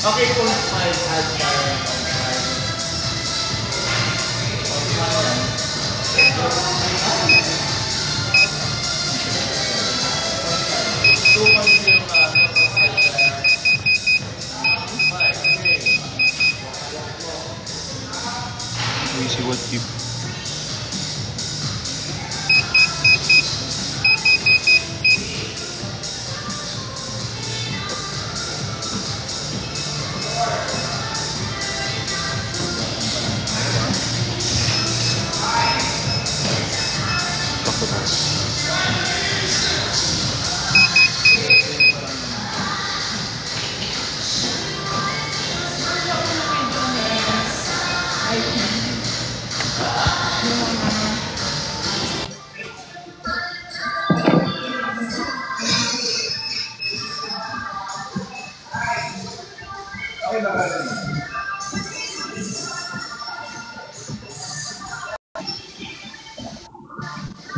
Okay, 0.5 as We see what you...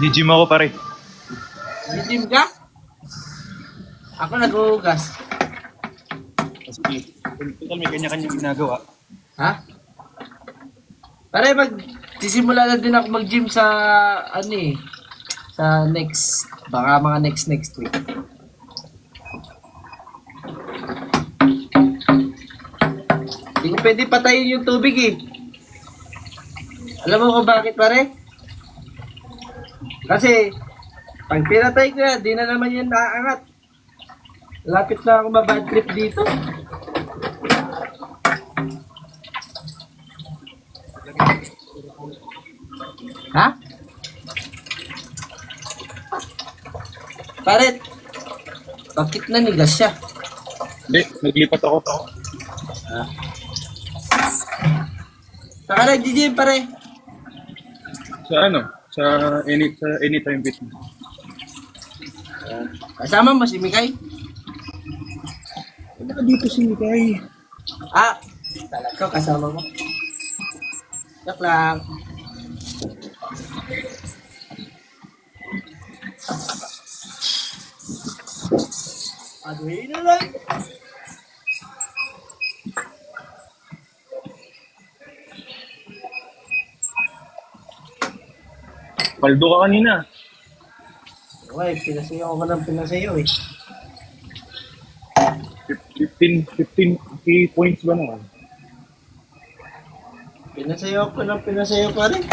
Di-gym ako pare. Gym ka? Ako naghuhugas. Kasi total may kanya-kanyang ginagawa. Ha? Pare, sisimula na din ako mag-gym sa, sa baka mga next week. Hindi ko pwede patayin yung tubig eh. Alam mo kung bakit pare? Kasi, pag pinatay ko yan, di na naman yan naaangat. Lapit na ako mabad trip dito. Ha? Pare, bakit nanigas siya? Hindi, naglipat ako. Saka nag-gym pare. Sa ano? Sa Anytime Fitness. Kasama mo si Mikay? Baka dito si Mikay. Ah, talaga kasama mo. Joke lang. Aduhin na lang. Paldo ka kanina. Okay, pinasayaw ko ng pinasayaw eh. 15 points ba naman? Pinasayaw ko ng pinasayaw pa rin.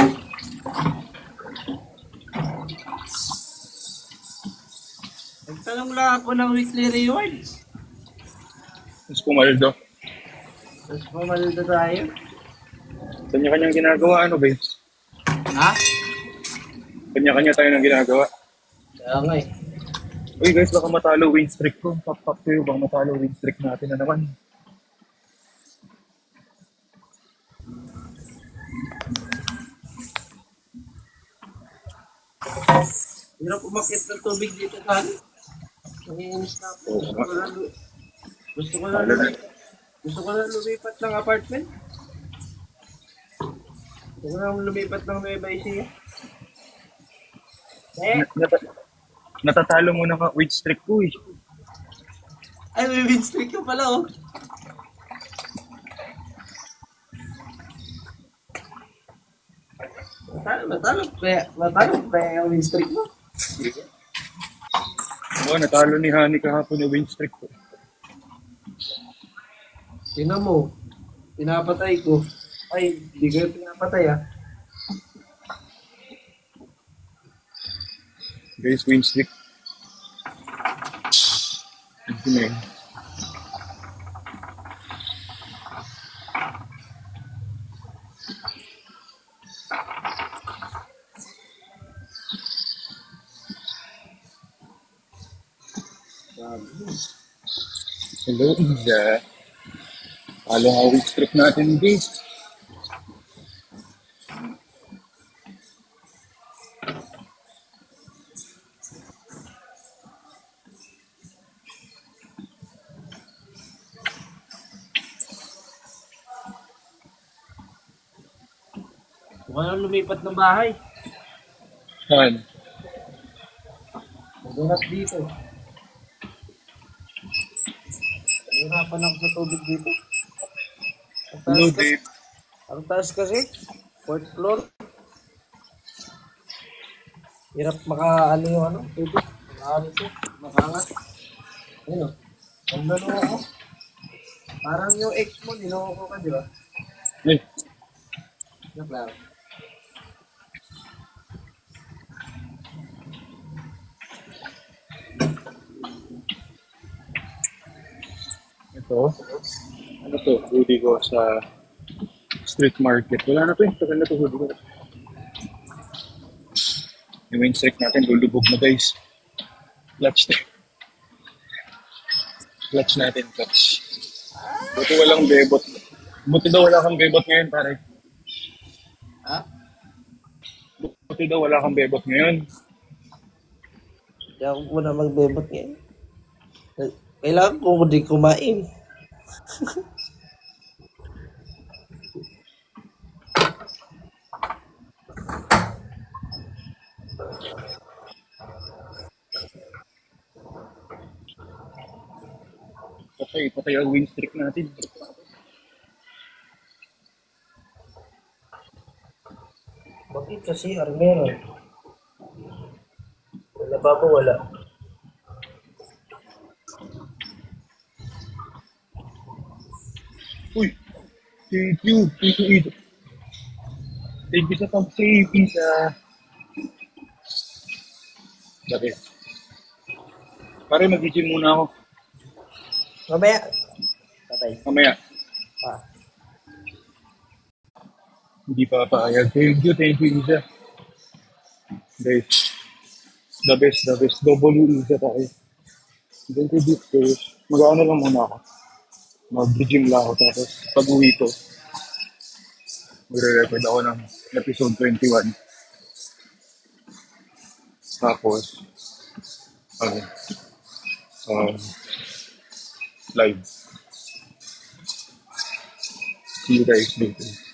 Nagtanong lang ako ng weekly rewards. Mas pumaldo. Tapos pumalda tayo. Kanya-kanyang ginagawa, ano ba? Ha? Kanya-kanya tayo ng ginagawa. Kaya nga eh. Uy guys, baka matalo win streak ko. Pop kayo, baka matalo win streak natin na naman. Hirap umakit ng tubig dito tayo. Nangiinis na ako. Gusto ko na lumipat ng apartment. Gusto ko na lumipat ng Nueva Ecija. Natatalo mo na ka win streak ko eh. Ay, may win streak ka pala oh. Matalo kaya yung win streak mo. Oo, natalo ni Hani kahapon yung win streak ko. Tingnan mo, pinapatay ko. Ay, di ko yung pinapatay ah. Guys, win streak. Ito na yun. Hello, Isa. Halo nga win streak natin, guys. Huwag na lumipat ng bahay. Han. Maghanap dito. Hirapan ako sa tubig dito. Ang Hello, taas kasi. Dave. Ang taas kasi. Fourth floor. Hirap makaano yung ano, tubig. Makaano ito. Makangat. Ayun o. Ang lalo ako. Parang yung ex mo, niloko ka, di ba? Eh, Joke lang. ito. Ano to? Hoodie ko sa street market. Wala na to eh. Tagal na to hoodie ko. Yung main strike natin, lulubog na guys. Clutch na. Clutch natin, clutch. Buti walang bebot. Buti daw wala kang bebot ngayon, pare. Ha? Buti daw wala kang bebot ngayon. Kaya ako muna magbebot ngayon. Kailangan ko din kumain. Patay ang win streak natin. Bakit kasi meron? Wala ba ba wala? Uy! Thank you! Thank you, Ido. Thank you sa pag-save, sa... Bakit? Pare, mag-gym muna ako. Mamaya. Patay. Mamaya. Ah. Hindi pa paayag. Thank you, Isa. Guys, the best. Isa tayo. Thank you, guys. Mag-ano lang muna ako. Mag-gym lang ako. Tapos, pag-uwi ko, magre-record ako ng episode 21. Tapos, live. See you guys later.